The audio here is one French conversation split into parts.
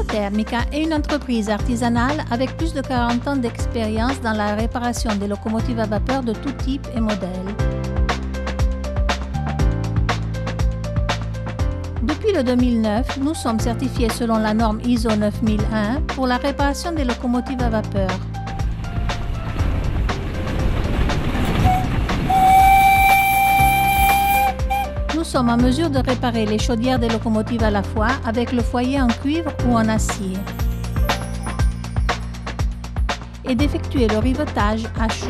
Lucato-Termica est une entreprise artisanale avec plus de 40 ans d'expérience dans la réparation des locomotives à vapeur de tout type et modèle. Depuis le 2009, nous sommes certifiés selon la norme ISO 9001 pour la réparation des locomotives à vapeur. Nous sommes en mesure de réparer les chaudières des locomotives à la fois avec le foyer en cuivre ou en acier et d'effectuer le rivetage à chaud.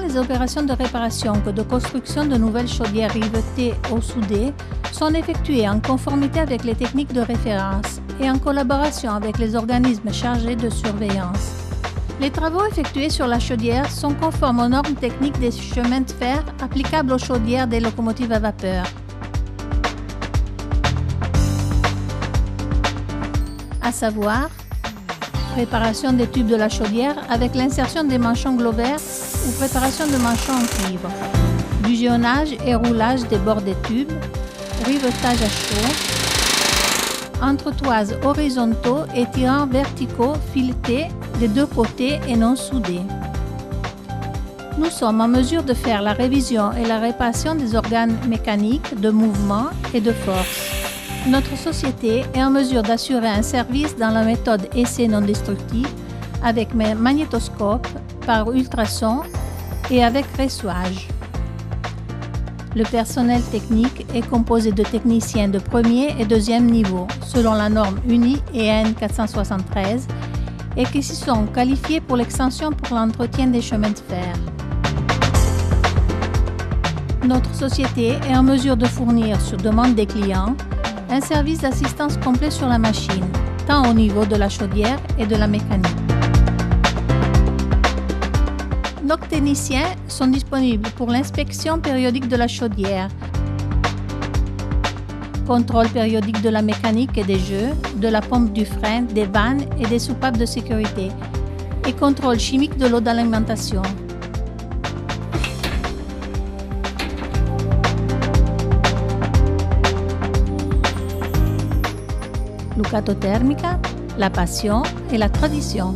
Les opérations de réparation que de construction de nouvelles chaudières rivetées ou soudées sont effectuées en conformité avec les techniques de référence et en collaboration avec les organismes chargés de surveillance. Les travaux effectués sur la chaudière sont conformes aux normes techniques des chemins de fer applicables aux chaudières des locomotives à vapeur, à savoir préparation des tubes de la chaudière avec l'insertion des manchons globulaires ou préparation de manchons en cuivre, fusionnage et roulage des bords des tubes, rivetage à chaud, entretoises horizontaux et tirants verticaux filetés des deux côtés et non soudés. Nous sommes en mesure de faire la révision et la réparation des organes mécaniques, de mouvement et de force. Notre société est en mesure d'assurer un service dans la méthode essai non destructif avec magnétoscope, par ultrasons et avec ressouage. Le personnel technique est composé de techniciens de premier et deuxième niveau, selon la norme UNI EN 473, et qui s'y sont qualifiés pour l'extension pour l'entretien des chemins de fer. Notre société est en mesure de fournir, sur demande des clients, un service d'assistance complet sur la machine, tant au niveau de la chaudière et de la mécanique. Nos techniciens sont disponibles pour l'inspection périodique de la chaudière, contrôle périodique de la mécanique et des jeux, de la pompe du frein, des vannes et des soupapes de sécurité, et contrôle chimique de l'eau d'alimentation. Lucato-Termica, la passion et la tradition.